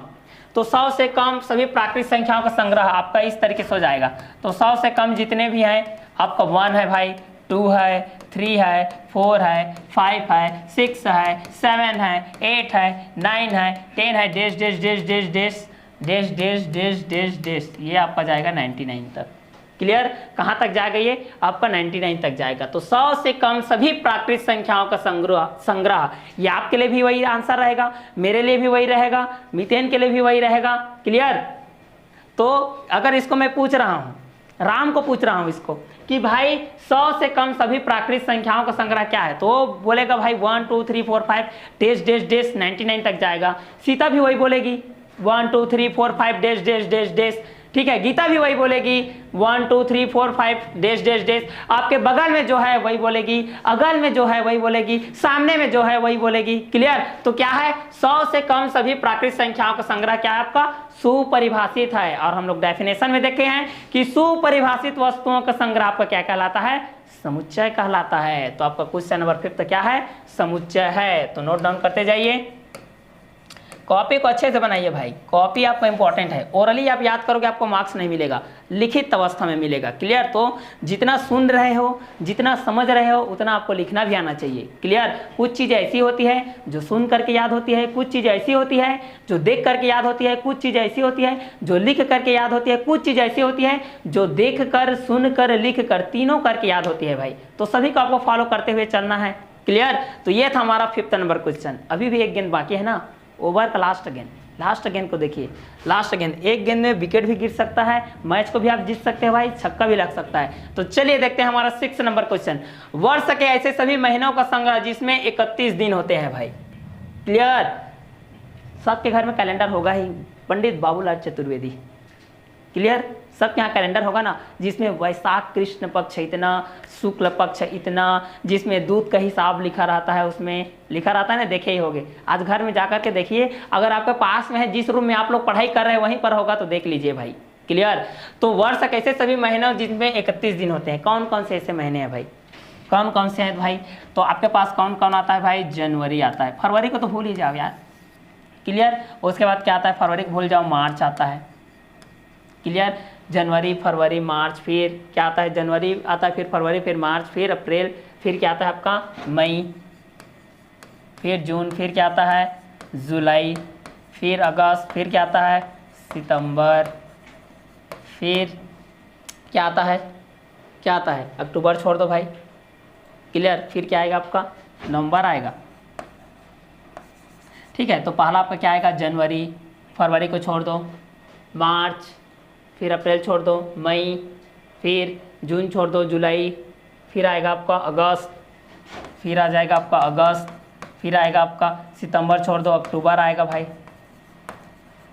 तो 100 से कम सभी प्राकृत संख्याओं का संग्रह आपका इस तरीके से हो जाएगा। तो 100 से कम जितने भी हैं, आपका 1 है भाई, 2 है, 3 है, 4 है, 5 है, 6 है, 7 है, 8 है, 9 है, 10 है, dash dash dash dash dash dash dash dash dash dash, ये आपका जाएगा 99 तक, क्लियर। कहाँ तक जाएगा ये, आपका 99 तक जाएगा। तो 100 से कम सभी प्राकृत संख्याओं का संग्रह, ये आपके लिए भी वही आंसर रहेगा, मेरे लिए भी वही रहेगा, मीथेन के लिए भी वही रहेगा, क्लियर। तो अगर इसको मैं पूछ रहा हूँ, राम को पूछ रहा हूं इसको कि भाई 100 से कम सभी प्राकृत संख्याओं का संग्रह क्या है, तो बोलेगा भाई 1 2 3 4 5 डैश डैश डैश 99 तक जाएगा। सीता भी वही बोलेगी 1 2 3 4 5 डैश डैश डैश डैश, ठीक है। गीता भी वही बोलेगी 1 2 3 4 5 डैश डैश डैश। आपके बगल में जो है वही बोलेगी, अगल में जो है वही बोलेगी, सामने में जो है वही बोलेगी, क्लियर। तो क्या है, 100 से कम सभी प्राकृत संख्याओं का संग्रह क्या है आपका, सुपरिभाषित है। और हम लोग डेफिनेशन में देखे हैं कि सुपरिभाषित वस्तुओं का संग्रह आपका क्या कहलाता है, समुच्चय कहलाता है। तो आपका क्वेश्चन नंबर 5 क्या है, समुच्चय है। तो नोट डाउन करते जाइए, कॉपी को अच्छे से बनाइए भाई, कॉपी आपका इंपॉर्टेंट है। ओरली आप याद करोगे आपको मार्क्स नहीं मिलेगा, लिखित अवस्था में मिलेगा। क्लियर? तो जितना सुन रहे हो, जितना समझ रहे हो, उतना आपको लिखना भी आना चाहिए। क्लियर? कुछ चीज़ें ऐसी होती है जो सुन करके याद होती है, कुछ चीज़ें ऐसी होती है जो देख करके याद होती है, कुछ चीज़ें ऐसी होती है जो लिख करके याद होती है, कुछ चीज़ें ऐसी होती है जो देख कर, सुन कर, लिख कर, तीनों करके याद होती है भाई। तो सभी को आपको फॉलो करते हुए चलना है। क्लियर? तो ये था हमारा 5th नंबर क्वेश्चन। अभी भी एक गेंद बाकी है ना, ओवर का लास्ट गेंद। लास्ट गेंद को देखिए, लास्ट गेंद, एक गेंद में विकेट भी गिर सकता है, मैच को भी आप जीत सकते हैं भाई, छक्का भी लग सकता है। तो चलिए देखते हैं हमारा 6 नंबर क्वेश्चन। वर्ष के ऐसे सभी महीनों का संग्रह जिसमें 31 दिन होते हैं भाई। क्लियर? सबके घर में कैलेंडर होगा ही, पंडित बाबूलाल चतुर्वेदी। क्लियर? सबके यहाँ कैलेंडर होगा ना, जिसमें वैशाख कृष्ण पक्ष इतना, शुक्ल पक्ष इतना, जिसमें दूध का हिसाब लिखा रहता है, उसमें लिखा रहता है ना, देखे ही होगे। आज घर में जाकर के देखिए, अगर आपके पास में है, जिस रूम में आप लोग पढ़ाई कर रहे हैं वहीं पर होगा तो देख लीजिए भाई। क्लियर? तो वर्ष कैसे सभी महीनों जिसमें 31 दिन होते हैं, कौन कौन से ऐसे महीने हैं भाई, कौन कौन से हैं भाई? तो आपके पास कौन कौन आता है भाई? जनवरी आता है, फरवरी को तो भूल ही जाओ यार। क्लियर? उसके बाद क्या आता है? फरवरी को भूल जाओ, मार्च आता है। क्लियर? जनवरी, फरवरी, मार्च, फिर क्या आता है? जनवरी आता है, फिर फरवरी, फिर मार्च, फिर अप्रैल, फिर क्या आता है आपका? मई, फिर जून, फिर क्या आता है? जुलाई, फिर अगस्त, फिर क्या आता है? सितंबर, फिर क्या आता है? क्या आता है? अक्टूबर छोड़ दो भाई। क्लियर? फिर क्या आएगा आपका? नवंबर आएगा। ठीक है, तो पहला आपका क्या आएगा? जनवरी, फरवरी को छोड़ दो, मार्च, फिर अप्रैल छोड़ दो, मई, फिर जून छोड़ दो, जुलाई, फिर आएगा आपका अगस्त, फिर आ जाएगा आपका अगस्त, फिर आएगा आपका सितंबर छोड़ दो, अक्टूबर आएगा भाई,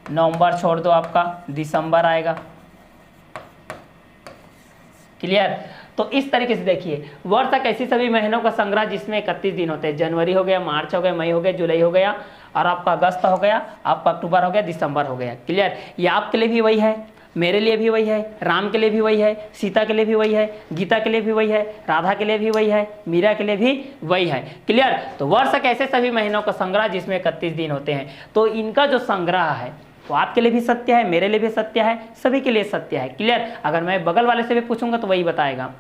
नवंबर छोड़ दो, आपका दिसंबर आएगा। क्लियर? तो इस तरीके से देखिए, वर्ष तक ऐसी सभी महीनों का संग्रह जिसमें 31 दिन होते हैं। जनवरी हो गया, मार्च हो गया, मई हो गया, जुलाई हो गया, और आपका अगस्त हो गया, आपका अक्टूबर हो गया, दिसंबर हो गया। क्लियर? ये आपके लिए भी वही है, मेरे लिए भी वही है, राम के लिए भी वही है, सीता के लिए भी वही है, गीता के लिए भी वही है, राधा के लिए भी वही है, मीरा के लिए भी वही है। क्लियर? तो वर्ष के ऐसे सभी महीनों का संग्रह जिसमें 31 दिन होते हैं। तो इनका जो संग्रह है वो आपके लिए भी सत्य है, मेरे लिए भी सत्य है, सभी के लिए सत्य है। क्लियर? अगर मैं बगल वाले से भी पूछूंगा तो वही बताएगा।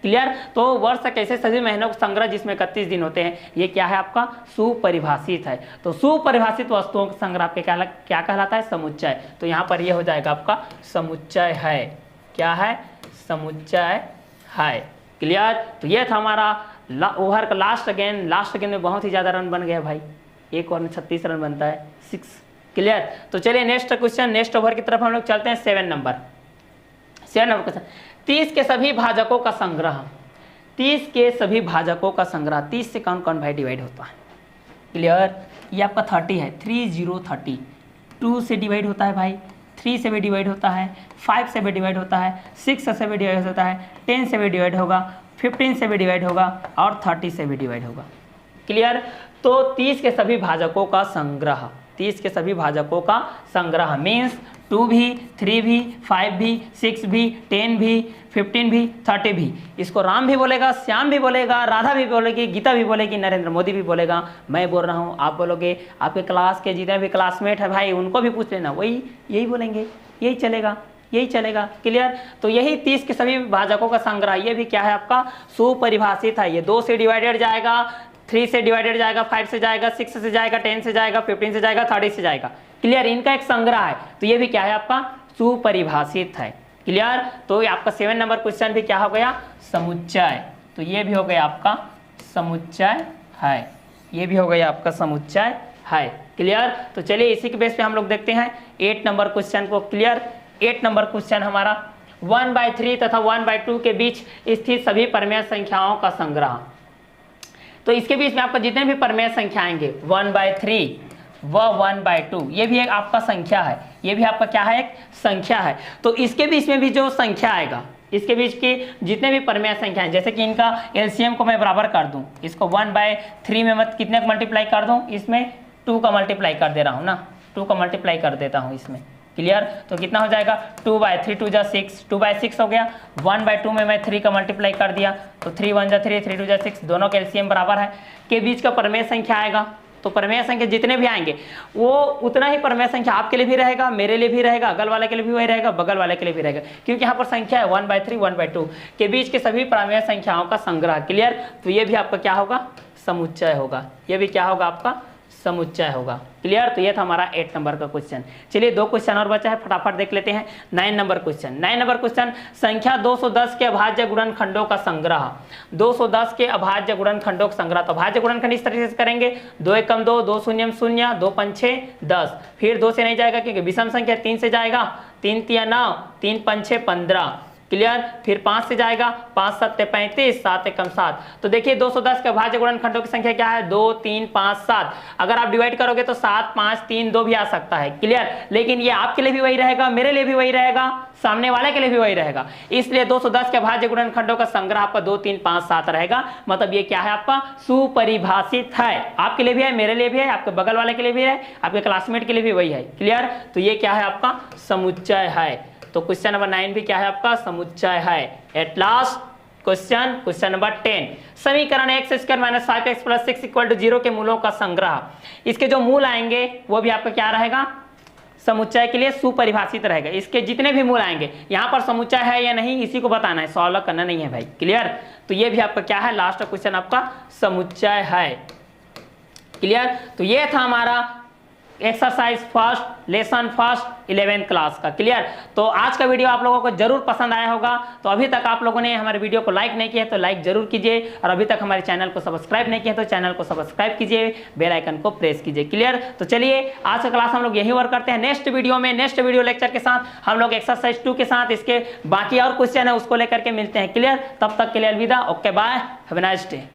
क्लियर? तो वर्ष कैसे सभी महीनों का संग्रह जिसमें 31 दिन होते हैं, ये क्या है आपका? सुपरिभाषित है। तो सुपरिभाषित वस्तुओं का संग्रह आपके क्या कहलाता है? समुच्चय। तो यहाँ पर ये हो जाएगा आपका समुच्चय है। क्या है? समुच्चय है। क्लियर? तो ये था हमारा ओवर का लास्ट गेंद। लास्ट गेंद में बहुत ही ज़्यादा रन बन गया भाई, एक ओवर में 36 रन बनता है, 6। क्लियर? तो चलिए नेक्स्ट क्वेश्चन, नेक्स्ट ओवर की तरफ हम लोग चलते हैं। 7 नंबर क्वेश्चन। 30 के सभी भाजकों का संग्रह। 30 के सभी भाजकों का संग्रह, 30 से कौन कौन भाई डिवाइड होता है? क्लियर? ये आपका 30 है, 3030। 2 से डिवाइड होता है भाई, 3 से भी डिवाइड होता है, 5 से भी डिवाइड होता है, 6 से भी डिवाइड होता है, 10 से भी डिवाइड होगा, 15 से भी डिवाइड होगा, और 30 से भी डिवाइड होगा। क्लियर? तो 30 के सभी भाजकों का संग्रह, 30 के सभी भाजकों का संग्रह मीन्स 2 भी, 3 भी, 5 भी, 6 भी, 10 भी, 15 भी, 30 भी। इसको राम भी बोलेगा, श्याम भी बोलेगा, राधा भी बोलेगी, गीता भी बोलेगी, नरेंद्र मोदी भी बोलेगा, मैं बोल रहा हूँ, आप बोलोगे, आपके क्लास के जितने भी क्लासमेट है भाई उनको भी पूछ लेना, वही यही बोलेंगे, यही चलेगा, यही चलेगा। क्लियर? तो यही 30 के सभी भाजकों का संग्रह, ये भी क्या है आपका? सुपरिभाषित है। ये 2 से डिवाइडेड जाएगा, 3 से डिवाइडेड जाएगा, 5 से जाएगा, 6 से जाएगा, 10 से जाएगा, 15 से जाएगा, 30 से जाएगा। क्लियर? इनका एक संग्रह है, तो ये भी क्या है आपका? सुपरिभाषित है। क्लियर? तो ये आपका 7 नंबर क्वेश्चन भी क्या हो गया? समुच्चय। तो ये भी हो गया आपका समुच्चय है, ये भी हो गया आपका समुच्चय है। क्लियर? तो चलिए इसी के बेस पे हम लोग देखते हैं 8 नंबर क्वेश्चन को। क्लियर? 8 नंबर क्वेश्चन हमारा 1/3 तथा 1/2 के बीच स्थित सभी परमेय संख्याओं का संग्रह। तो इसके बीच में आपका जितने भी परमेय संख्या आएंगे 1/3 व 1/2, ये भी एक आपका संख्या है, ये भी आपका क्या है? एक संख्या है। तो इसके बीच में भी जो संख्या आएगा, इसके बीच के जितने भी परमेय संख्या हैं, जैसे कि इनका एलसीएम को मैं बराबर कर दूं, इसको 1/3 में मत कितने का मल्टीप्लाई कर दूं? इसमें 2 का मल्टीप्लाई कर दे रहा हूँ ना, 2 का मल्टीप्लाई कर देता हूँ इसमें। क्लियर? तो कितना हो जाएगा? 2/3 2 जा 6, 2/6 हो गया। 1/2 में मैं 3 का मल्टीप्लाई कर दिया, तो 3 1 जा 3, 3 2 जा 6, दोनों के एलसीएम बराबर है, के बीच का परमेय संख्या आएगा। तो प्रमेय संख्या जितने भी आएंगे वो उतना ही प्रमेय संख्या आपके लिए भी रहेगा, मेरे लिए भी रहेगा, अगल वाले के लिए भी वही रहेगा, बगल वाले के लिए भी रहेगा, क्योंकि यहाँ पर संख्या है 1/3 1/2 के बीच के सभी प्रमेय संख्याओं का संग्रह। क्लियर? तो ये भी आपका क्या होगा? समुच्चय होगा। ये भी क्या होगा? आपका समुच्चय होगा। क्लियर? तो ये था हमारा 8 नंबर का क्वेश्चन। चलिए 2 क्वेश्चन और बचा है, फटाफट देख लेते हैं। 9 नंबर क्वेश्चन। 9 नंबर क्वेश्चन, संख्या 210 के अभाज्य गुणनखंडों का संग्रह। 210 के अभाज्य गुणनखंडों का संग्रह। तो अभाज्य गुणनखंड इस तरीके से करेंगे, 2 एकम 2, 2 शून्यम 0, 2 पंच 6 10, फिर 2 से नहीं जाएगा क्योंकि विषम संख्या 3 से जाएगा, 3 तिया 9, 3 पंच 15। क्लियर? फिर 5 से जाएगा, 5 7 35, 7 एकम 7। तो देखिए 210 के अभाज्य गुणनखंडों की संख्या क्या है? 2 3 5 7। अगर आप डिवाइड करोगे तो 7 5 3 2 भी आ सकता है। क्लियर? लेकिन ये आपके लिए भी वही रहेगा, मेरे लिए भी वही रहेगा, सामने वाले के लिए भी वही रहेगा। इसलिए 210 के अभाज्य गुणनखंडों का संग्रह आपका 2 3 5 7 रहेगा। मतलब ये क्या है? आपका सुपरिभाषित है। आपके लिए भी है, मेरे लिए भी है, आपके बगल वाले के लिए भी है, आपके क्लासमेट के लिए भी वही है। क्लियर? तो ये क्या है? आपका समुच्चय है। तो क्वेश्चन नंबर 9 भी क्या है? आपका समुच्चय है। एट लास्ट क्वेश्चन नंबर 10, समीकरण x² - 5x + 6 = 0 के मूलों का संग्रह। इसके जो मूल आएंगे वो भी आपका क्या रहेगा? समुच्चय के लिए सुपरिभाषित रहेगा। इसके जितने भी मूल आएंगे, यहाँ पर समुच्चय है या नहीं इसी को बताना है, सॉल्व करना नहीं है भाई। क्लियर? तो ये भी आपका क्या है? लास्ट क्वेश्चन आपका समुच्चय है। क्लियर? तो ये था हमारा exercise first, lesson first 11th class का। क्लियर? तो आज का वीडियो आप लोगों को जरूर पसंद आया होगा। तो अभी तक आप लोगों ने हमारे वीडियो को लाइक नहीं किया है तो लाइक जरूर कीजिए, और अभी तक हमारे चैनल को सब्सक्राइब नहीं किया तो चैनल को सब्सक्राइब कीजिए, बेल आइकन को प्रेस कीजिए। क्लियर? तो चलिए आज का क्लास हम लोग यही वर्क करते हैं। नेक्स्ट वीडियो लेक्चर के साथ हम लोग एक्सरसाइज 2 के साथ इसके बाकी और क्वेश्चन है उसको लेकर के मिलते हैं। क्लियर? तब तक के लिए अलविदा। Okay bye, have a nice day.